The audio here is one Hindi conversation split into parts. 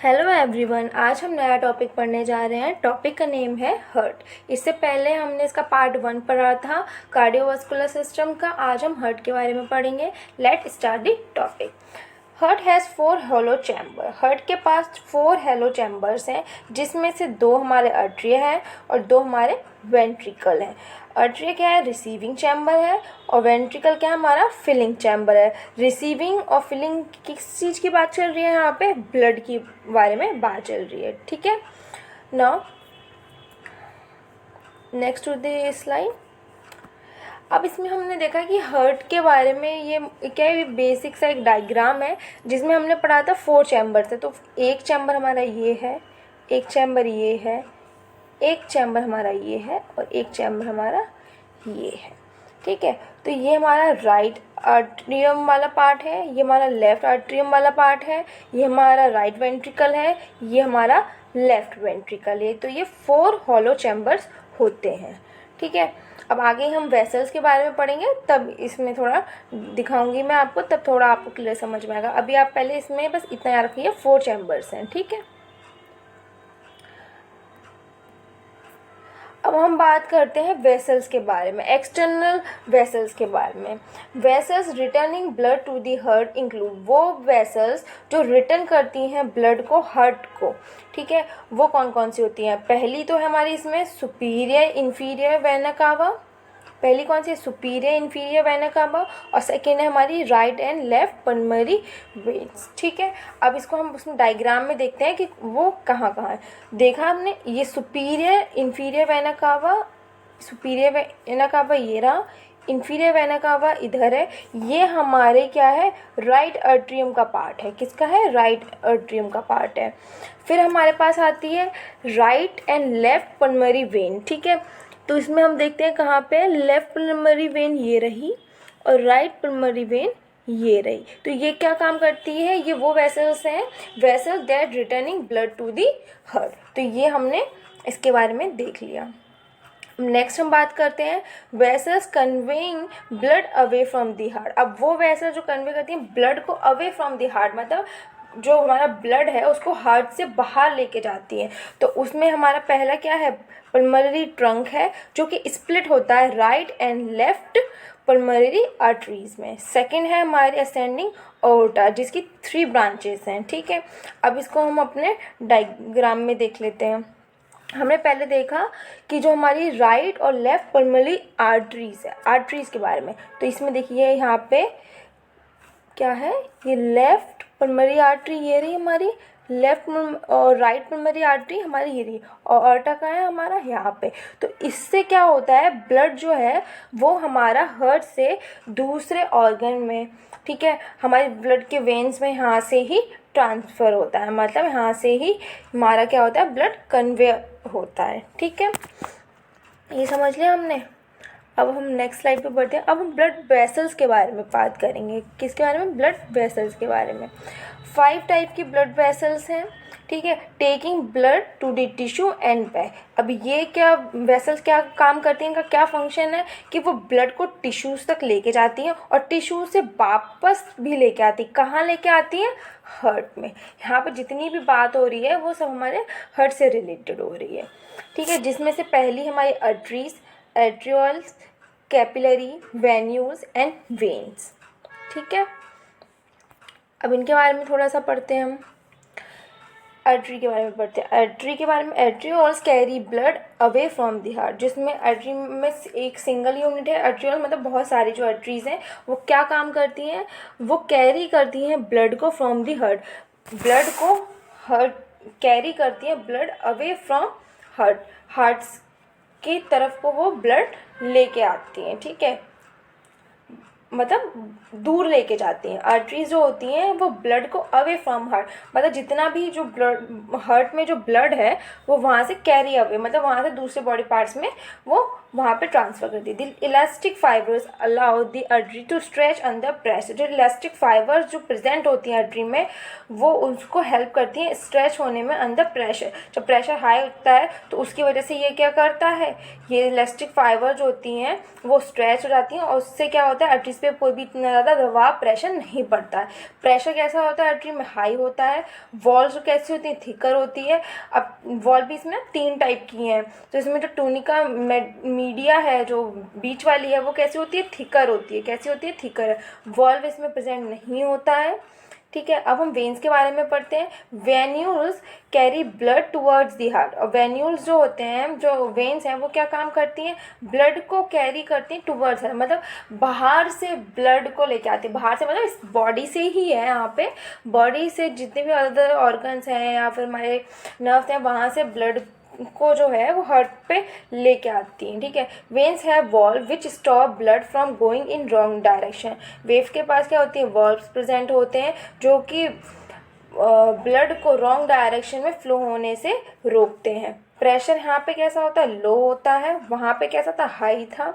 हेलो एवरीवन, आज हम नया टॉपिक पढ़ने जा रहे हैं। टॉपिक का नेम है हार्ट। इससे पहले हमने इसका पार्ट 1 पढ़ा था कार्डियोवास्कुलर सिस्टम का। आज हम हार्ट के बारे में पढ़ेंगे। Let start the topic. Heart has 4 hollow chamber. Heart के पास 4 हॉलो चैम्बर्स हैं, जिसमें से 2 हमारे आर्टरिया हैं और 2 हमारे वेंट्रिकल हैं। आर्टरिया क्या है? रिसीविंग चैम्बर है, और वेंट्रिकल क्या है? हमारा फिलिंग चैम्बर है। रिसीविंग और फिलिंग किस चीज़ की बात चल रही है? यहाँ पे ब्लड की बारे में बात चल रही है। ठीक है, now next to the slide. अब इसमें हमने देखा कि हार्ट के बारे में ये क्या है, बेसिक सा एक डायग्राम है जिसमें हमने पढ़ा था 4 चैम्बर थे। तो एक चैम्बर हमारा ये है, एक चैम्बर ये है, एक चैम्बर हमारा ये है, और एक चैम्बर हमारा ये है। ठीक है, तो ये हमारा राइट आर्ट्रियम वाला पार्ट है, ये हमारा लेफ्ट आर्ट्रियम वाला पार्ट है, ये हमारा राइट वेंट्रिकल है, ये हमारा लेफ्ट वेंट्रिकल है। तो ये 4 हॉलो चैम्बर्स होते हैं। ठीक है, अब आगे हम वेसल्स के बारे में पढ़ेंगे, तब इसमें थोड़ा दिखाऊंगी मैं आपको, तब थोड़ा आपको क्लियर समझ में आएगा। अभी आप पहले इसमें बस इतना याद रखिए, 4 चैम्बर्स हैं। ठीक है, अब हम बात करते हैं वेसल्स के बारे में, एक्सटर्नल वेसल्स के बारे में। Vessels returning blood to the heart include, वो वेसल्स जो रिटर्न करती हैं ब्लड को हार्ट को। ठीक है, वो कौन कौन सी होती हैं? पहली तो है हमारी इसमें सुपीरियर इंफीरियर वेना कावा। पहली कौन सी? Superior inferior vena cava. और सेकेंड है हमारी right and left pulmonary veins. ठीक है, अब इसको हम उसमें डायग्राम में देखते हैं कि वो कहाँ कहाँ है। देखा हमने, ये superior inferior vena cava, superior vena cava ये रहा, इंफीरियर वेना कावा इधर है। ये हमारे क्या है? राइट आर्ट्रियम का पार्ट है। किसका है? राइट आर्ट्रियम का पार्ट है। फिर हमारे पास आती है right and left pulmonary vein. ठीक है, तो इसमें हम देखते हैं कहाँ पे? लेफ्ट पल्मोनरी वेन ये रही और राइट पल्मोनरी वेन ये रही। तो ये क्या काम करती है? ये वो वेसल्स हैं, vessels that returning blood to the heart. तो ये हमने इसके बारे में देख लिया। नेक्स्ट हम बात करते हैं vessels conveying blood away from the heart. अब वो वेसल जो कन्वे करती हैं ब्लड को अवे फ्रॉम दी हार्ट, मतलब जो हमारा ब्लड है उसको हार्ट से बाहर लेके जाती है। तो उसमें हमारा पहला क्या है? पल्मोनरी ट्रंक है, जो कि स्प्लिट होता है right and left pulmonary arteries में। सेकंड है हमारी असेंडिंग ओर्टा, जिसकी 3 ब्रांचेस हैं। ठीक है, अब इसको हम अपने डायग्राम में देख लेते हैं। हमने पहले देखा कि जो हमारी राइट और लेफ्ट पल्मोनरी आर्टरीज है, आर्टरीज के बारे में, तो इसमें देखिए यहाँ पे क्या है? ये लेफ्ट पल्मोनरी आर्टरी ये रही हमारी, लेफ्ट और राइट पल्मोनरी आर्टरी हमारी ये रही, और आर्टा का है हमारा यहाँ पे। तो इससे क्या होता है? ब्लड जो है वो हमारा हार्ट से दूसरे ऑर्गन में, ठीक है, हमारे ब्लड के वेन्स में यहाँ से ही ट्रांसफ़र होता है, मतलब यहाँ से ही हमारा क्या होता है? ब्लड कन्वे होता है। ठीक है, ये समझ लिया हमने। अब हम नेक्स्ट स्लाइड पे बढ़ते हैं। अब हम ब्लड वेसल्स के बारे में बात करेंगे। किसके बारे में? ब्लड वेसल्स के बारे में। 5 टाइप की ब्लड वेसल्स हैं। ठीक है, taking blood to the tissue and back. अब ये क्या वेसल्स क्या काम करती हैं? इनका क्या फंक्शन है? कि वो ब्लड को टिश्यूज़ तक लेके जाती हैं और टिश्यू से वापस भी लेके आती। कहाँ लेके आती हैं? हार्ट में। यहाँ पर जितनी भी बात हो रही है वो सब हमारे हार्ट से रिलेटेड हो रही है। ठीक है, जिसमें से पहली हमारी arteries, arterioles, capillary, venules and veins. ठीक है, अब इनके बारे में थोड़ा सा पढ़ते हैं हम। आर्टरी के बारे में पढ़ते हैं। आर्टरी के बारे में, arterioles carry blood away from the heart. जिसमें आर्टरी में एक सिंगल यूनिट है। आर्ट्रियोल मतलब बहुत सारी जो आर्टरीज हैं वो क्या काम करती हैं? वो कैरी करती हैं ब्लड को फ्रॉम द हार्ट, ब्लड को हार्ट कैरी करती हैं blood away from heart, heart की तरफ को वो ब्लड लेके आती हैं। ठीक है, मतलब दूर लेके जाती हैं। आर्टरीज जो होती हैं वो ब्लड को अवे फ्रॉम हार्ट, मतलब जितना भी जो ब्लड हार्ट में जो ब्लड है वो वहाँ से कैरी अवे, मतलब वहाँ से दूसरे बॉडी पार्ट्स में वो वहाँ पे ट्रांसफ़र कर दी। The elastic fibres allow the artery to stretch under pressure. जो इलास्टिक फाइबर्स जो प्रेजेंट होती हैं आर्टरी में वो उसको हेल्प करती हैं स्ट्रेच होने में अंडर प्रेशर। जब प्रेशर हाई होता है तो उसकी वजह से ये क्या करता है? ये इलास्टिक फाइबर जो होती हैं वो स्ट्रेच हो जाती हैं और उससे क्या होता है? आर्टरीज पे कोई भी इतना ज़्यादा दबाव प्रेशर नहीं पड़ता है। प्रेशर कैसा होता है आर्टरी में? हाई होता है। वॉल्स कैसी होती है? थिकर होती है। अब वॉल भी इसमें 3 टाइप की हैं। तो इसमें जो टूनिका मीडिया है जो बीच वाली है वो कैसी होती है? थिकर होती है। कैसी होती है? थिकर है। वॉल्व इसमें प्रेजेंट नहीं होता है। ठीक है, अब हम वेन्स के बारे में पढ़ते हैं। Venules carry blood towards the heart. और वेन्यूल्स जो होते हैं, जो वेन्स हैं, वो क्या काम करती हैं? ब्लड को कैरी करती हैं टुवर्ड्स, मतलब बाहर से ब्लड को लेके आती है। बाहर से मतलब इस बॉडी से ही है, यहाँ पे बॉडी से जितने भी अदर ऑर्गन्स हैं या फिर हमारे नर्व्स हैं, वहाँ से ब्लड को जो है वो हार्ट पे लेके आती हैं। ठीक है, वेन्स है valve which stop blood from going in wrong direction. Wave के पास क्या होती है? वॉल्व्स प्रेजेंट होते हैं जो कि ब्लड को रॉन्ग डायरेक्शन में फ्लो होने से रोकते हैं। प्रेशर यहाँ पे कैसा होता है? लो होता है। वहाँ पे कैसा था? हाई था।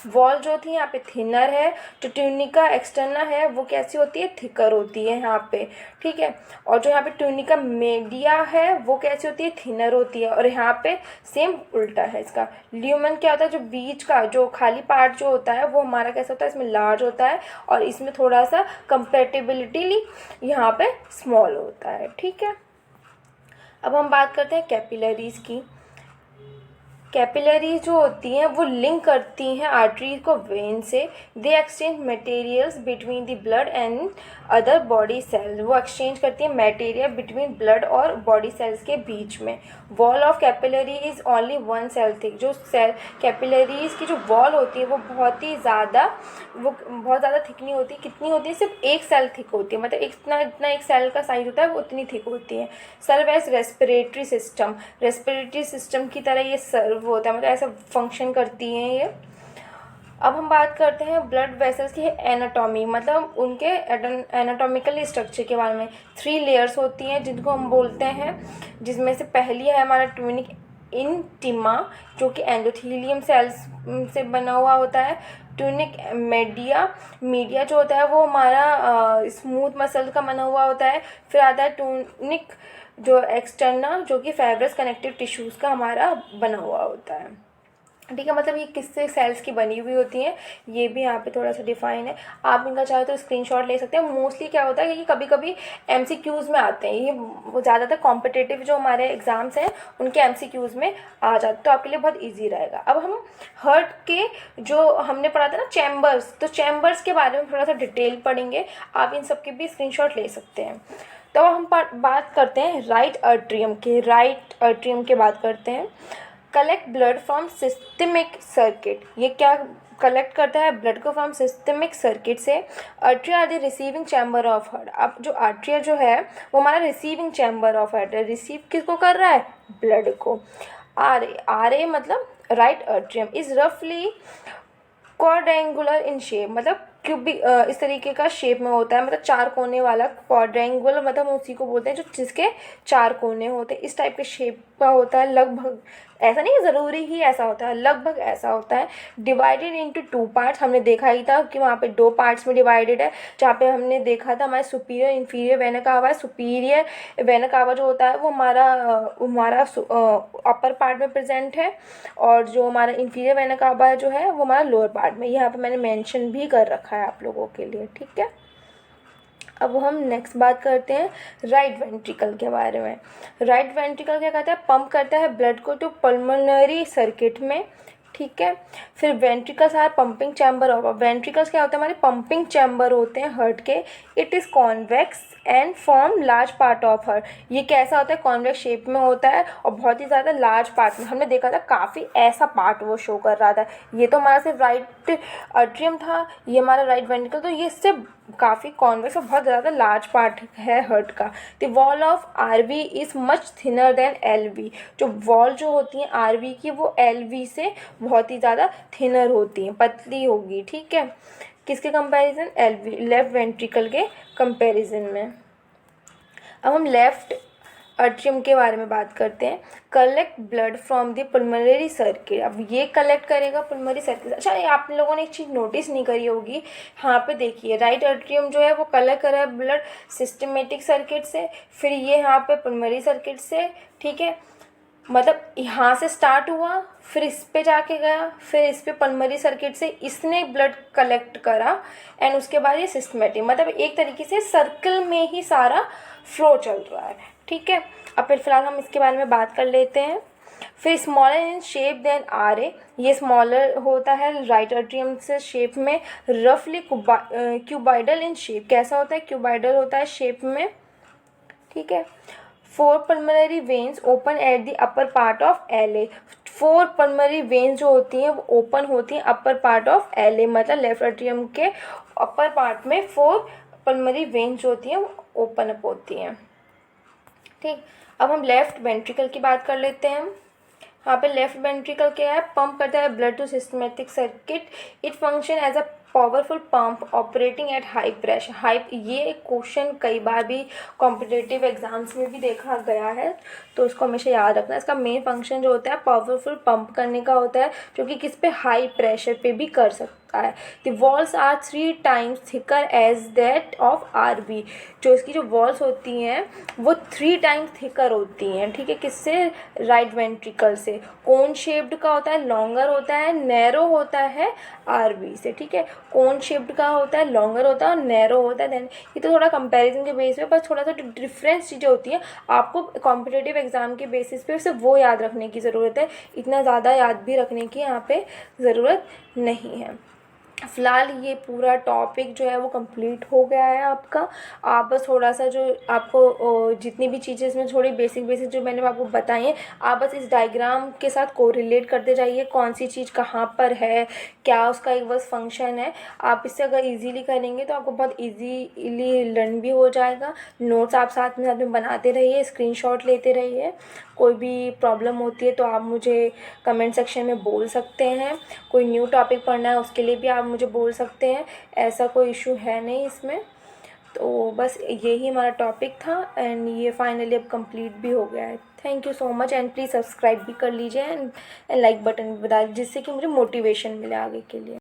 वॉल जो थी यहाँ पे थिनर है। जो ट्यूनिका एक्सटर्ना है वो कैसी होती है? थिकर होती है यहाँ पे। ठीक है, और जो यहाँ पे ट्यूनिका मीडिया है वो कैसी होती है? थिनर होती है। और यहाँ पे सेम उल्टा है इसका। ल्यूमेन क्या होता है? जो बीच का जो खाली पार्ट जो होता है वो हमारा कैसा होता है? इसमें लार्ज होता है और इसमें थोड़ा सा कंपेरेटिबिलिटीली यहाँ पे स्मॉल होता है। ठीक है, अब हम बात करते हैं कैपिलरीज की। कैपिलरीज जो होती हैं वो लिंक करती हैं आर्टरीज को वेन से। They exchange materials between the blood and other body cells. वो एक्सचेंज करती हैं मटेरियल बिटवीन ब्लड और बॉडी सेल्स के बीच में। Wall of capillary is only 1 cell thick. जो सेल कैपिलरीज की जो वॉल होती है वो बहुत ज़्यादा थिक नहीं होती। कितनी होती है? सिर्फ 1 सेल थिक होती है, मतलब इतना एक सेल का साइज होता है वो उतनी थिक होती है। Serve as respiratory system. Respiratory system की तरह ये सर्व होता है, मतलब ऐसा फंक्शन करती हैं ये। अब हम बात करते हैं ब्लड वेसल्स की एनाटॉमी, मतलब उनके एनाटॉमिकल स्ट्रक्चर के बारे में। 3 लेयर्स होती हैं जिनको हम बोलते हैं, जिसमें से पहली है हमारा ट्यूनिक इंटिमा जो कि एंडोथेलियम सेल्स से बना हुआ होता है। ट्यूनिक मीडिया जो होता है वो हमारा स्मूथ मसल का बना हुआ होता है। फिर आता है ट्यूनिक जो एक्सटर्ना जो कि फाइब्रस कनेक्टिव टिश्यूज़ का हमारा बना हुआ होता है। ठीक है, मतलब ये किससे सेल्स की बनी हुई होती हैं ये भी यहाँ पे थोड़ा सा डिफाइन है। आप इनका चाहे तो स्क्रीनशॉट ले सकते हैं। मोस्टली क्या होता है कि कभी कभी MCQs में आते हैं, ये वो ज़्यादातर कॉम्पिटिटिव जो हमारे एग्ज़ाम्स हैं उनके MCQs में आ जाते, तो आपके लिए बहुत ईजी रहेगा। अब हम हार्ट के जो हमने पढ़ा था ना चैम्बर्स, तो चैम्बर्स के बारे में थोड़ा सा डिटेल पढ़ेंगे। आप इन सब के भी स्क्रीनशॉट ले सकते हैं। तो हम बात करते हैं राइट आर्टरियम के बात करते हैं। Collect blood from systemic circuit. ये क्या कलेक्ट करता है? ब्लड को फ्रॉम सिस्टमिक सर्किट से। Artery are the receiving chamber of heart. अब जो आर्टरी जो है वो हमारा रिसीविंग चैम्बर ऑफ हार्ट है। रिसीव किसको कर रहा है? ब्लड को। आर मतलब राइट आर्टरियम इज रफली क्वाड्रेंगुलर इन शेप, मतलब क्यूबिक इस तरीके का शेप में होता है, मतलब 4 कोने वाला। क्वाड्रेंगुलर मतलब उसी को बोलते हैं जो जिसके 4 कोने होते हैं, इस टाइप के शेप का होता है। लगभग ऐसा नहीं ज़रूरी ही ऐसा होता है, लगभग ऐसा होता है। Divided into 2 parts. हमने देखा ही था कि वहाँ पे 2 पार्ट्स में डिवाइडेड है, जहाँ पे हमने देखा था हमारे सुपीरियर इन्फीरियर वेना कावा है। सुपीरियर वेना कावा जो होता है वो हमारा अपर पार्ट में प्रेजेंट है, और जो हमारा इन्फीरियर वेना कावा जो है वो हमारा लोअर पार्ट में। यहाँ पे मैंने मेंशन भी कर रखा है आप लोगों के लिए। ठीक है, अब हम नेक्स्ट बात करते हैं राइट वेंट्रिकल के बारे में। राइट वेंट्रिकल क्या कहता है? पंप करता है ब्लड को टू पल्मोनरी सर्किट में। ठीक है, फिर ventricles are pumping chamber of. Ventricles क्या होते हैं? हमारे पंपिंग चैम्बर होते हैं हार्ट के। It is convex and form large part of heart. ये कैसा होता है? कॉन्वेक्स शेप में होता है और बहुत ही ज़्यादा लार्ज पार्ट में। हमने देखा था काफ़ी ऐसा पार्ट वो शो कर रहा था। ये तो हमारा सिर्फ राइट आर्टरियम था, ये हमारा राइट वेंट्रिकल, तो ये सिर्फ काफ़ी कॉन्वेक्स और बहुत ज़्यादा लार्ज पार्ट है हार्ट का। The wall of RV is much thinner than LV। जो वॉल जो होती है RV की वो LV से बहुत ही ज़्यादा थिनर होती हैं, पतली होगी। ठीक है, किसके कंपैरिजन? LV लेफ्ट वेंट्रिकल के कंपैरिजन में। अब हम लेफ्ट आर्टरियम के बारे में बात करते हैं। Collect blood from the pulmonary circuit. अब ये कलेक्ट करेगा पल्मोनरी सर्किट। अच्छा, ये आप लोगों ने एक चीज़ नोटिस नहीं करी होगी, यहाँ पे देखिए राइट आर्टरियम जो है वो कलेक्ट कर रहा है ब्लड सिस्टमेटिक सर्किट से, फिर ये यहाँ पे पल्मोनरी सर्किट से। ठीक है, मतलब यहाँ से स्टार्ट हुआ, फिर इस पे जाके गया, फिर इस पे पल्मोनरी सर्किट से इसने ब्लड कलेक्ट करा एंड उसके बाद ये सिस्टमेटिक, मतलब एक तरीके से सर्कल में ही सारा फ्लो चल रहा है, ठीक है। अब फिर फिलहाल हम इसके बारे में बात कर लेते हैं। फिर smaller in shape than are a, ये स्मॉलर होता है राइट एट्रियम से शेप में, रफली क्यूबाइडल इन शेप, कैसा होता है, क्यूबाइडल होता है शेप में, ठीक है। 4 pulmonary veins open at the upper part of L A, 4 pulmonary veins जो होती हैं वो ओपन होती हैं upper part of L A, मतलब लेफ्ट एट्रियम के अपर पार्ट में 4 पल्मोनरी वेन्स जो होती हैं वो ओपन अप होती हैं, ठीक। अब हम लेफ्ट वेंट्रिकल की बात कर लेते हैं। यहाँ पे लेफ्ट वेंट्रिकल क्या है, पंप करता है blood to systematic circuit, it function as a powerful pump operating at high pressure. ये क्वेश्चन कई बार भी कॉम्पिटिटिव एग्जाम्स में भी देखा गया है, तो उसको हमेशा याद रखना। इसका मेन फंक्शन जो होता है पावरफुल पंप करने का होता है, जो कि किस पे, हाई प्रेशर पे भी कर सकता है। The walls are 3 times thicker as that of R V, जो इसकी जो वॉल्स होती हैं वो 3 times थिकर होती हैं, ठीक है, किससे, राइट वेंट्रिकल से। कोन शेप्ड का होता है, लॉन्गर होता है, नैरो होता है आर बी से, ठीक है। कोन शेप्ड का होता है, लॉन्गर होता है और नैरो होता है। देन ये तो थोड़ा कंपैरिजन के बेस पे, बस थोड़ा सा डिफरेंस चीज़ें होती हैं, आपको कॉम्पिटिटिव एग्जाम के बेसिस पे सिर्फ वो याद रखने की ज़रूरत है, इतना ज़्यादा याद भी रखने की यहाँ पे ज़रूरत नहीं है। फ़िलहाल ये पूरा टॉपिक जो है वो कंप्लीट हो गया है आपका। आप बस थोड़ा सा जो आपको जितनी भी चीज़ें इसमें थोड़ी बेसिक जो मैंने आपको बताई हैं, आप बस इस डायग्राम के साथ कोरिलेट करते जाइए, कौन सी चीज़ कहाँ पर है, क्या उसका एक बस फंक्शन है। आप इससे अगर इजीली करेंगे तो आपको बहुत इजीली लर्न भी हो जाएगा। नोट्स आप साथ में बनाते रहिए, स्क्रीनशॉट लेते रहिए। कोई भी प्रॉब्लम होती है तो आप मुझे कमेंट सेक्शन में बोल सकते हैं। कोई न्यू टॉपिक पढ़ना है उसके लिए भी आप मुझे बोल सकते हैं, ऐसा कोई इशू है नहीं इसमें। तो बस यही हमारा टॉपिक था एंड ये फाइनली अब कंप्लीट भी हो गया है। Thank you so much and please subscribe भी कर लीजिए एंड लाइक बटन भी बता दीजिए, जिससे कि मुझे मोटिवेशन मिले आगे के लिए।